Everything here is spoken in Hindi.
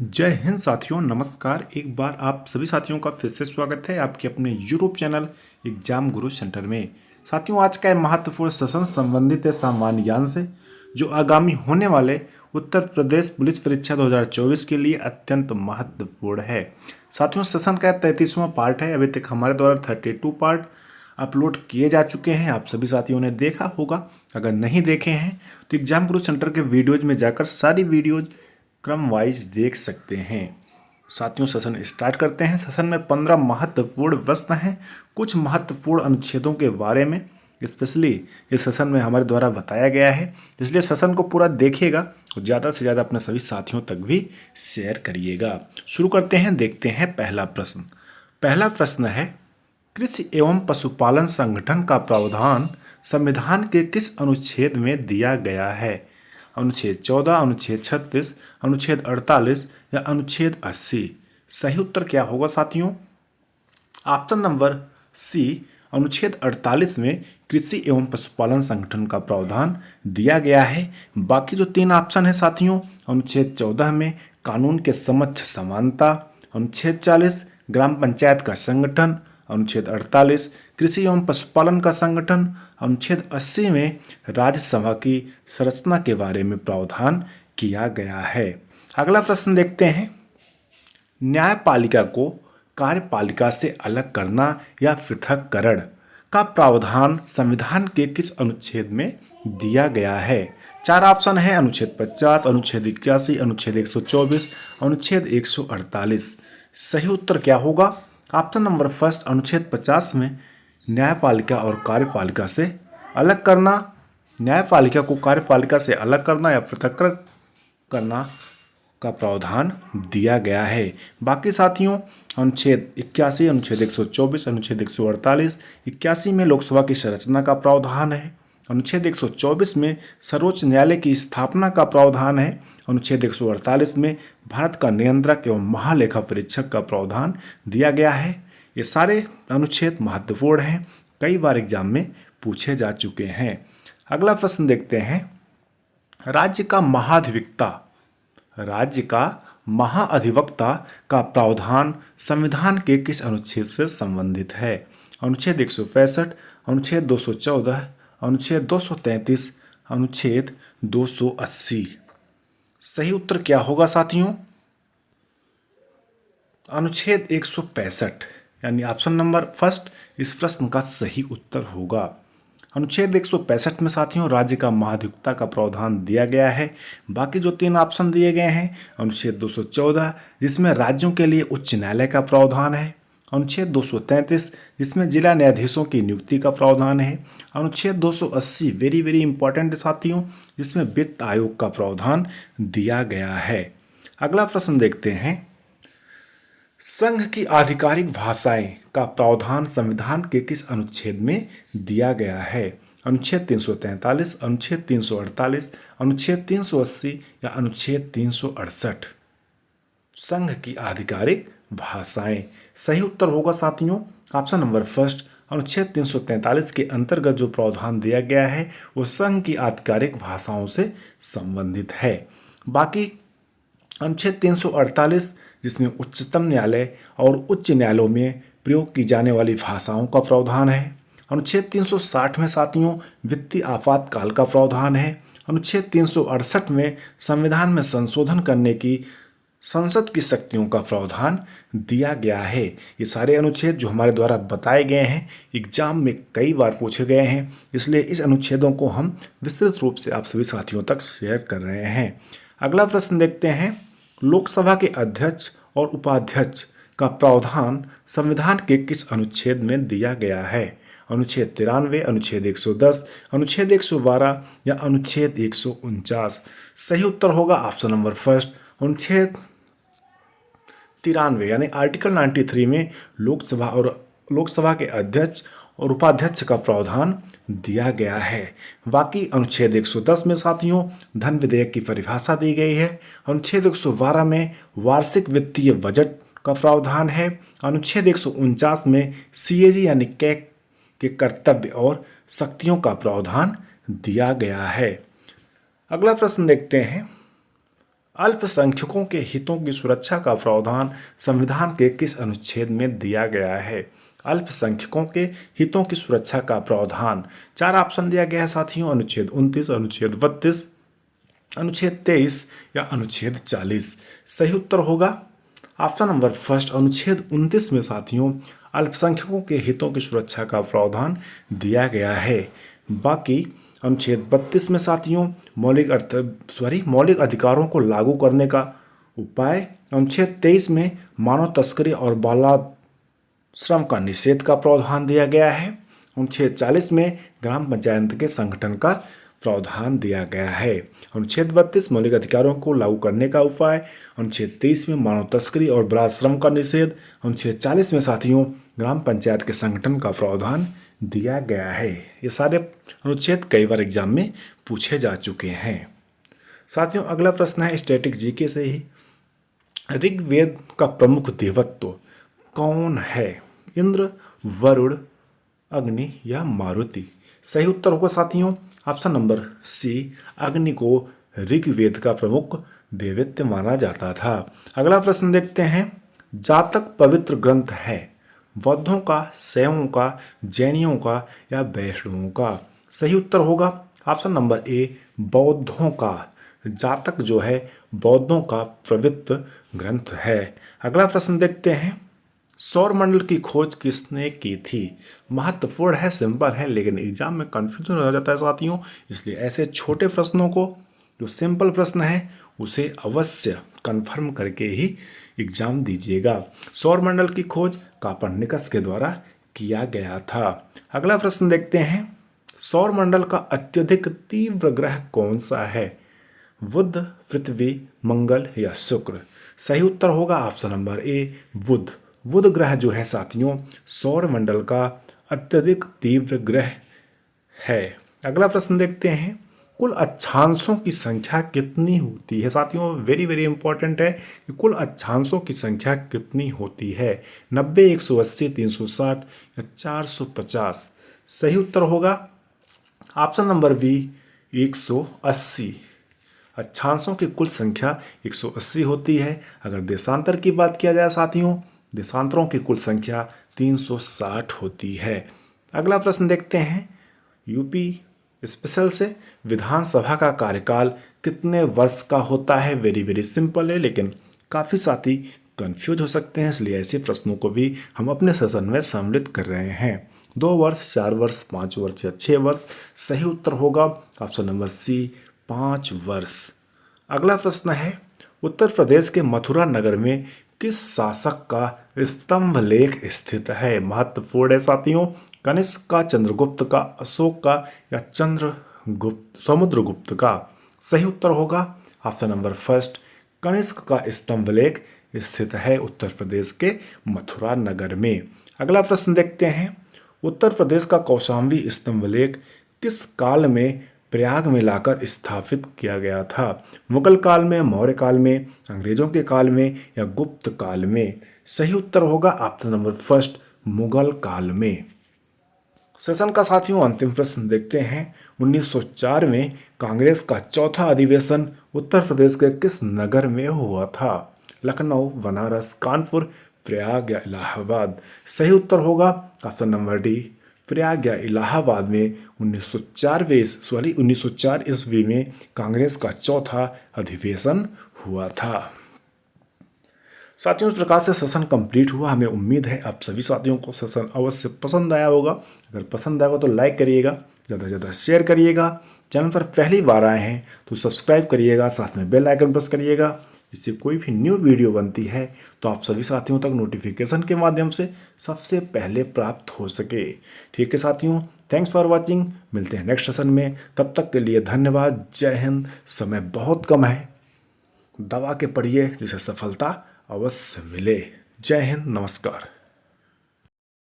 जय हिंद साथियों, नमस्कार। एक बार आप सभी साथियों का फिर से स्वागत है आपके अपने यूट्यूब चैनल एग्जाम गुरु सेंटर में। साथियों, आज का यह महत्वपूर्ण सेशन संबंधित है सामान्य ज्ञान से, जो आगामी होने वाले उत्तर प्रदेश पुलिस परीक्षा 2024 के लिए अत्यंत महत्वपूर्ण है। साथियों, सेशन का 33वां पार्ट है। अभी तक हमारे द्वारा 32 पार्ट अपलोड किए जा चुके हैं। आप सभी साथियों ने देखा होगा। अगर नहीं देखे हैं तो एग्जाम गुरु सेंटर के वीडियोज में जाकर सारी वीडियोज क्रम वाइज देख सकते हैं। साथियों, सेशन स्टार्ट करते हैं। सेशन में 15 महत्वपूर्ण प्रश्न हैं। कुछ महत्वपूर्ण अनुच्छेदों के बारे में स्पेशली इस सेशन में हमारे द्वारा बताया गया है, इसलिए सेशन को पूरा देखिएगा और ज़्यादा से ज़्यादा अपने सभी साथियों तक भी शेयर करिएगा। शुरू करते हैं, देखते हैं पहला प्रश्न। पहला प्रश्न है, कृषि एवं पशुपालन संगठन का प्रावधान संविधान के किस अनुच्छेद में दिया गया है? अनुच्छेद 14, अनुच्छेद 36, अनुच्छेद 48 या अनुच्छेद 80? सही उत्तर क्या होगा साथियों? ऑप्शन नंबर सी, अनुच्छेद 48 में कृषि एवं पशुपालन संगठन का प्रावधान दिया गया है। बाकी जो 3 ऑप्शन है साथियों, अनुच्छेद 14 में कानून के समक्ष समानता, अनुच्छेद 40 ग्राम पंचायत का संगठन, अनुच्छेद 48 कृषि एवं पशुपालन का संगठन, अनुच्छेद 80 में राज्यसभा की संरचना के बारे में प्रावधान किया गया है। अगला प्रश्न देखते हैं, न्यायपालिका को कार्यपालिका से अलग करना या पृथक्करण का प्रावधान संविधान के किस अनुच्छेद में दिया गया है? 4 ऑप्शन है, अनुच्छेद 50, अनुच्छेद 81, अनुच्छेद 124, अनुच्छेद 148। सही उत्तर क्या होगा? ऑप्शन नंबर फर्स्ट, अनुच्छेद 50 में न्यायपालिका और कार्यपालिका से अलग करना, न्यायपालिका को कार्यपालिका से अलग करना या पृथक्करण करना का प्रावधान दिया गया है। बाकी साथियों, अनुच्छेद 81, अनुच्छेद 124, अनुच्छेद 148, 81 में लोकसभा की संरचना का प्रावधान है, अनुच्छेद 124 में सर्वोच्च न्यायालय की स्थापना का प्रावधान है, अनुच्छेद 148 में भारत का नियंत्रक एवं महालेखा परीक्षक का प्रावधान दिया गया है। ये सारे अनुच्छेद महत्वपूर्ण हैं, कई बार एग्जाम में पूछे जा चुके हैं। अगला प्रश्न देखते हैं, राज्य का महाअधिवक्ता का प्रावधान संविधान के किस अनुच्छेद से संबंधित है? अनुच्छेद 165, अनुच्छेद 214, अनुच्छेद 233, अनुच्छेद 280। सही उत्तर क्या होगा साथियों? अनुच्छेद 165 यानी ऑप्शन नंबर फर्स्ट इस प्रश्न का सही उत्तर होगा। अनुच्छेद 165 में साथियों राज्य का महाधिवक्ता का प्रावधान दिया गया है। बाकी जो 3 ऑप्शन दिए गए हैं, अनुच्छेद 214 जिसमें राज्यों के लिए उच्च न्यायालय का प्रावधान है, अनुच्छेद 233 जिसमें जिला न्यायाधीशों की नियुक्ति का प्रावधान है, अनुच्छेद 280 वेरी वेरी इंपॉर्टेंट साथियों जिसमें वित्त आयोग का प्रावधान दिया गया है। अगला प्रश्न देखते हैं, संघ की आधिकारिक भाषाएं का प्रावधान संविधान के किस अनुच्छेद में दिया गया है? अनुच्छेद 343, अनुच्छेद 348, अनुच्छेद 380 या अनुच्छेद 368? संघ की आधिकारिक भाषाएं। सही उत्तर होगा साथियों ऑप्शन नंबर फर्स्ट, अनुच्छेद 343 के अंतर्गत जो प्रावधान दिया गया है वो संघ की आधिकारिक भाषाओं से संबंधित है। बाकी अनुच्छेद 348 जिसमें उच्चतम न्यायालय और उच्च न्यायालयों में प्रयोग की जाने वाली भाषाओं का प्रावधान है। अनुच्छेद 360 में साथियों वित्तीय आपातकाल का प्रावधान है। अनुच्छेद 368 में संविधान में संशोधन करने की संसद की शक्तियों का प्रावधान दिया गया है। ये सारे अनुच्छेद जो हमारे द्वारा बताए गए हैं एग्जाम में कई बार पूछे गए हैं, इसलिए इस अनुच्छेदों को हम विस्तृत रूप से आप सभी साथियों तक शेयर कर रहे हैं। अगला प्रश्न देखते हैं, लोकसभा के अध्यक्ष और उपाध्यक्ष का प्रावधान संविधान के किस अनुच्छेद में दिया गया है? अनुच्छेद 93, अनुच्छेद 110, अनुच्छेद 112 या अनुच्छेद 149? सही उत्तर होगा ऑप्शन नंबर फर्स्ट, अनुच्छेद 93 यानी आर्टिकल 93 में लोकसभा के अध्यक्ष और उपाध्यक्ष का प्रावधान दिया गया है। बाकी अनुच्छेद 110 में साथियों धन विधेयक की परिभाषा दी गई है। अनुच्छेद 112 में वार्षिक वित्तीय बजट का प्रावधान है। अनुच्छेद 149 में सीएजी यानी कैग के कर्तव्य और शक्तियों का प्रावधान दिया गया है। अगला प्रश्न देखते हैं, अल्पसंख्यकों के हितों की सुरक्षा का प्रावधान संविधान के किस अनुच्छेद में दिया गया है? अल्पसंख्यकों के हितों की सुरक्षा का प्रावधान, चार ऑप्शन दिया गया है साथियों, अनुच्छेद 29, अनुच्छेद 32, अनुच्छेद 23 या अनुच्छेद 40। सही उत्तर होगा ऑप्शन नंबर फर्स्ट, अनुच्छेद 29 में साथियों अल्पसंख्यकों के हितों की सुरक्षा का प्रावधान दिया गया है। बाकी अनुच्छेद 32 में साथियों मौलिक अधिकारों को लागू करने का उपाय, अनुच्छेद 23 में मानव तस्करी और बाल श्रम का निषेध का प्रावधान दिया गया है। अनुच्छेद 40 में ग्राम पंचायत के संगठन का प्रावधान दिया गया है। अनुच्छेद 32 मौलिक अधिकारों को लागू करने का उपाय, अनुच्छेद 23 में मानव तस्करी और बाल श्रम का निषेध, अनुच्छेद 40 में साथियों ग्राम पंचायत के संगठन का प्रावधान दिया गया है। ये सारे अनुच्छेद कई बार एग्जाम में पूछे जा चुके हैं। साथियों अगला प्रश्न है स्टैटिक जीके से ही, ऋग्वेद का प्रमुख देवत्व कौन है? इंद्र, वरुण, अग्नि या मारुति? सही उत्तर होगा साथियों ऑप्शन नंबर सी, अग्नि को ऋग्वेद का प्रमुख देवत्व माना जाता था। अगला प्रश्न देखते हैं, जातक पवित्र ग्रंथ है बौद्धों का, शैवों का, जैनियों का या वैष्णवों का? सही उत्तर होगा ऑप्शन नंबर ए, बौद्धों का। जातक जो है बौद्धों का पवित्र ग्रंथ है। अगला प्रश्न देखते हैं, सौरमंडल की खोज किसने की थी? महत्वपूर्ण है, सिंपल है, लेकिन एग्जाम में कंफ्यूजन हो जाता है साथियों, इसलिए ऐसे छोटे प्रश्नों को, जो सिंपल प्रश्न है उसे अवश्य कंफर्म करके ही एग्जाम दीजिएगा। सौरमंडल की खोज कोपरनिकस के द्वारा किया गया था। अगला प्रश्न देखते हैं, सौरमंडल का अत्यधिक तीव्र ग्रह कौन सा है? बुध, पृथ्वी, मंगल या शुक्र? सही उत्तर होगा ऑप्शन नंबर ए, बुध। बुध ग्रह जो है साथियों सौरमंडल का अत्यधिक तीव्र ग्रह है। अगला प्रश्न देखते हैं, कुल अक्षांशों की संख्या कितनी होती है? साथियों वेरी वेरी इंपॉर्टेंट है कि कुल अक्षांशों की संख्या कितनी होती है? 90, 180, 360 या 450? सही उत्तर होगा ऑप्शन नंबर बी, 180। अक्षांशों की कुल संख्या 180 होती है। अगर देशांतर की बात किया जाए साथियों, देशांतरों की कुल संख्या 360 होती है। अगला प्रश्न देखते हैं, यूपी स्पेशल से, विधानसभा का कार्यकाल कितने वर्ष का होता है? वेरी वेरी सिंपल है, लेकिन काफ़ी साथी कंफ्यूज हो सकते हैं, इसलिए ऐसे प्रश्नों को भी हम अपने सेशन में सम्मिलित कर रहे हैं। 2 वर्ष, 4 वर्ष, 5 वर्ष या 6 वर्ष? सही उत्तर होगा ऑप्शन नंबर सी, 5 वर्ष। अगला प्रश्न है, उत्तर प्रदेश के मथुरा नगर में किस शासक का स्तंभ लेख स्थित है? महत्वपूर्ण है साथियों, कनिष्क का, चंद्रगुप्त का, अशोक का या समुद्रगुप्त का? सही उत्तर होगा ऑप्शन नंबर फर्स्ट, कनिष्क का स्तंभ लेख स्थित है उत्तर प्रदेश के मथुरा नगर में। अगला प्रश्न देखते हैं, उत्तर प्रदेश का कौशाम्बी स्तंभ लेख किस काल में प्रयाग में लाकर स्थापित किया गया था? मुगल काल में, मौर्य काल में, अंग्रेजों के काल में या गुप्त काल में? सही उत्तर होगा ऑप्शन नंबर फर्स्ट, मुगल काल में। सेशन का साथियों अंतिम प्रश्न देखते हैं, 1904 में कांग्रेस का चौथा अधिवेशन उत्तर प्रदेश के किस नगर में हुआ था? लखनऊ, बनारस, कानपुर, प्रयाग या इलाहाबाद? सही उत्तर होगा ऑप्शन नंबर डी, प्रयाग या इलाहाबाद में 1904 ईस्वी में कांग्रेस का चौथा अधिवेशन हुआ था। साथियों इस प्रकार से सेशन कंप्लीट हुआ। हमें उम्मीद है आप सभी साथियों को सेशन अवश्य पसंद आया होगा। अगर पसंद आएगा तो लाइक करिएगा, ज़्यादा से ज़्यादा शेयर करिएगा। चैनल पर पहली बार आए हैं तो सब्सक्राइब करिएगा, साथ में बेल आइकन प्रेस करिएगा, जिससे कोई भी न्यू वीडियो बनती है तो आप सभी साथियों तक नोटिफिकेशन के माध्यम से सबसे पहले प्राप्त हो सके। ठीक है साथियों, थैंक्स फॉर वॉचिंग। मिलते हैं नेक्स्ट सेशन में, तब तक के लिए धन्यवाद। जय हिंद। समय बहुत कम है, दबा के पढ़िए जिसे सफलता अवश्य मिले। जय हिंद, नमस्कार।